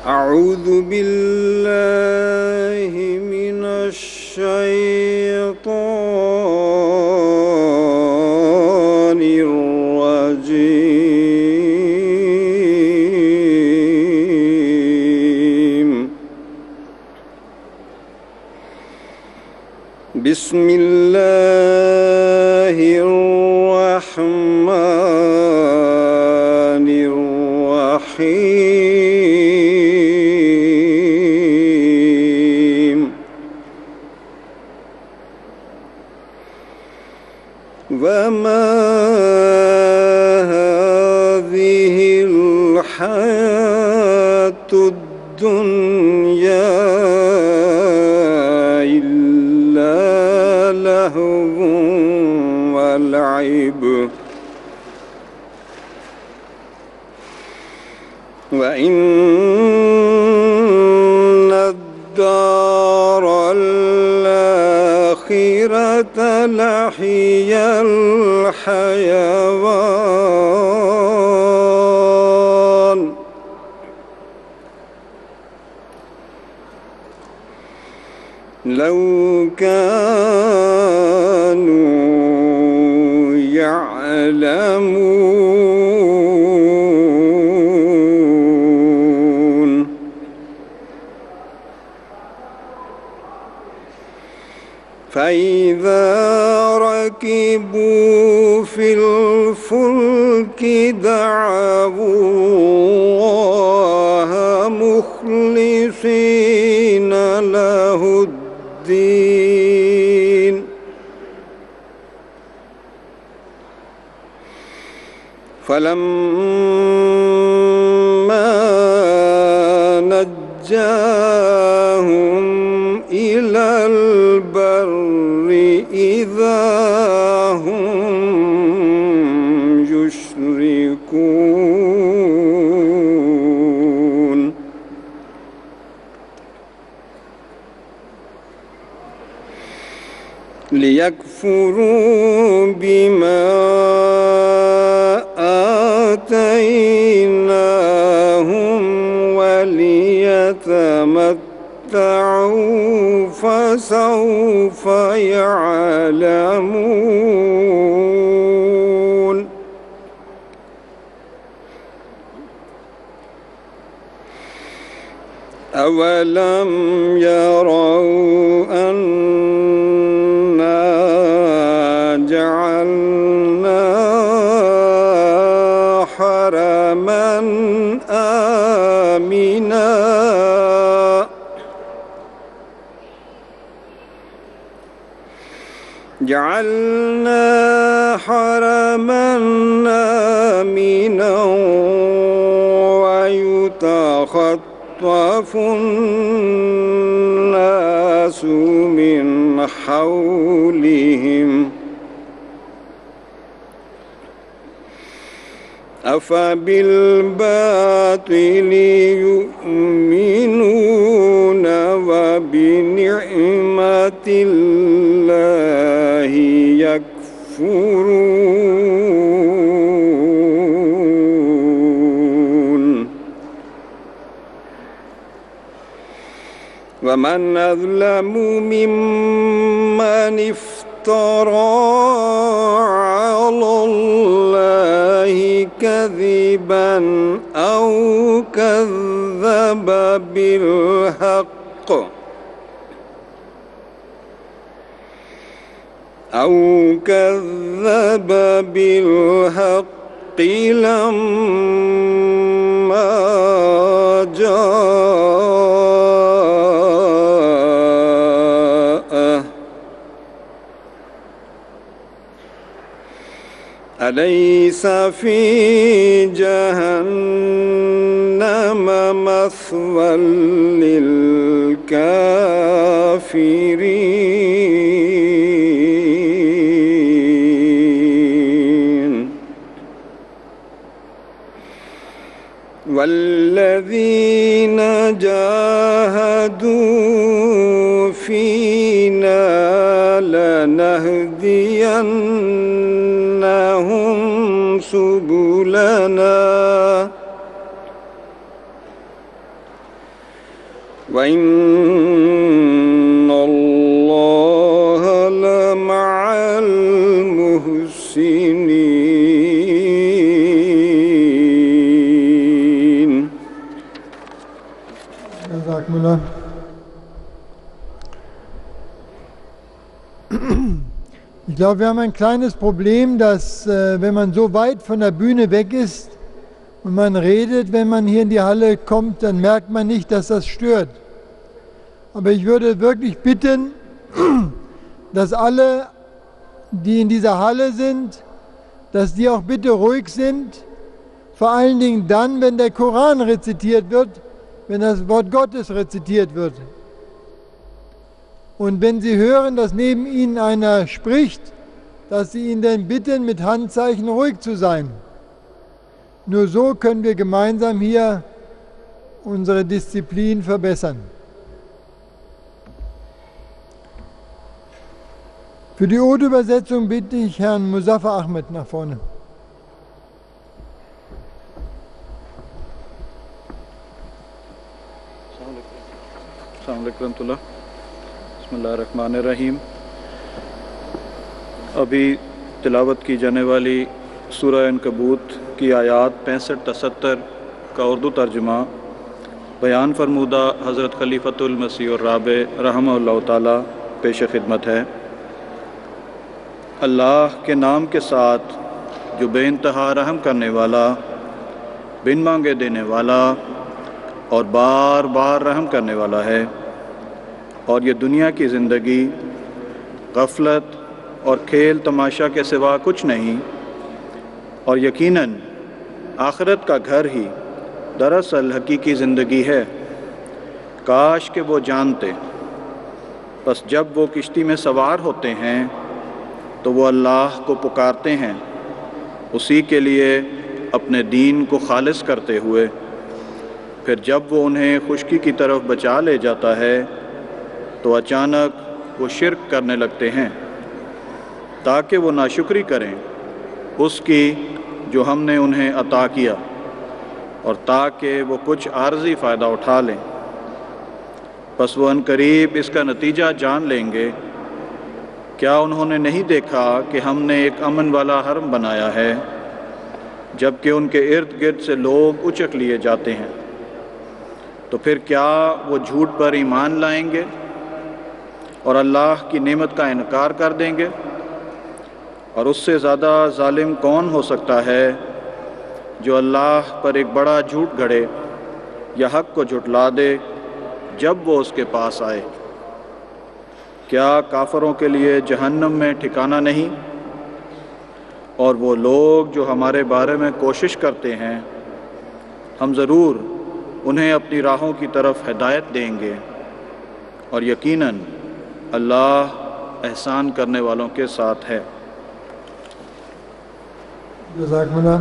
أعوذ بالله من الشيطان الرجيم. بسم الله الرحمن الرحيم. وما هذه الحياة الدنيا إلا لهو ولعب، وإن الدار الآخرة لهي الحيوان. لو كانوا يعلمون. فإذا ركبوا في الفلك دعوا الله مخلصين له الدين، فلما نجاهم إلى البر إذا هم يشركون. ليكفروا بما آتيناهم وليتمتعوا فسوف يعلمون. أولم يروا أنا جعلنا حرما آمنا ويتخطف الناس من حولهم أفبالباطل يؤمنون وبنعمة الله يكفرون. ومن أظلم ممن افترى على الله كذبا أو كذب بالحق لما جاءه. أليس في جهنم مثوى للكافرين؟ والذين جاهدوا فينا لنهدينهم سبلنا وَإِنَّ اللَّهَ لَمَعَ الْمُحْسِنِينَ. Jazakumullah. Ich glaube, wir haben ein kleines Problem, dass wenn man so weit von der Bühne weg ist und man redet, wenn man hier in die Halle kommt, dann merkt man nicht, dass das stört. Aber ich würde wirklich bitten, dass alle, die in dieser Halle sind, dass die auch bitte ruhig sind, vor allen Dingen dann, wenn der Koran rezitiert wird, wenn das Wort Gottes rezitiert wird. Und wenn Sie hören, dass neben Ihnen einer spricht, dass Sie ihn dann bitten, mit Handzeichen ruhig zu sein. Nur so können wir gemeinsam hier unsere Disziplin verbessern. Für die Urdu-Übersetzung bitte ich Herrn Muzaffar Ahmed nach vorne. السلام علیکم ورحمۃ اللہ. بسم اللہ الرحمن الرحیم. ابھی تلاوت کی جانے والی سورہ عنکبوت کی آیات 65 تا 70 کا اردو ترجمہ بیان فرمودہ حضرت خلیفۃ المسیح الرابع رحمہ اللہ تعالی پیش خدمت ہے. اللہ کے نام کے ساتھ جو بے انتہا رحم کرنے والا، بن مانگے دینے والا اور بار بار رحم کرنے والا ہے. اور یہ دنیا کی زندگی غفلت اور کھیل تماشا کے سوا کچھ نہیں، اور یقیناً آخرت کا گھر ہی دراصل حقیقی زندگی ہے. کاش کہ وہ جانتے. بس جب وہ کشتی میں سوار ہوتے ہیں تو وہ اللہ کو پکارتے ہیں، اسی کے لیے اپنے دین کو خالص کرتے ہوئے. پھر جب وہ انہیں خشکی کی طرف بچا لے جاتا ہے تو اچانک وہ شرک کرنے لگتے ہیں، تاکہ وہ ناشکری کریں اس کی جو ہم نے انہیں عطا کیا، اور تاکہ وہ کچھ عارضی فائدہ اٹھا لیں. پس وہ عنقریب اس کا نتیجہ جان لیں گے. کیا انہوں نے نہیں دیکھا کہ ہم نے ایک امن والا حرم بنایا ہے، جبکہ ان کے ارد گرد سے لوگ اچک لیے جاتے ہیں؟ تو پھر کیا وہ جھوٹ پر ایمان لائیں گے اور اللہ کی نعمت کا انکار کر دیں گے؟ اور اس سے زیادہ ظالم کون ہو سکتا ہے جو اللہ پر ایک بڑا جھوٹ گھڑے یا حق کو جھٹلا دے جب وہ اس کے پاس آئے؟ کیا کافروں کے لیے جہنم میں ٹھکانہ نہیں؟ اور وہ لوگ جو ہمارے بارے میں کوشش کرتے ہیں، ہم ضرور انہیں اپنی راہوں کی طرف ہدایت دیں گے، اور یقیناً اللہ احسان کرنے والوں کے ساتھ ہے. جزاکم اللہ.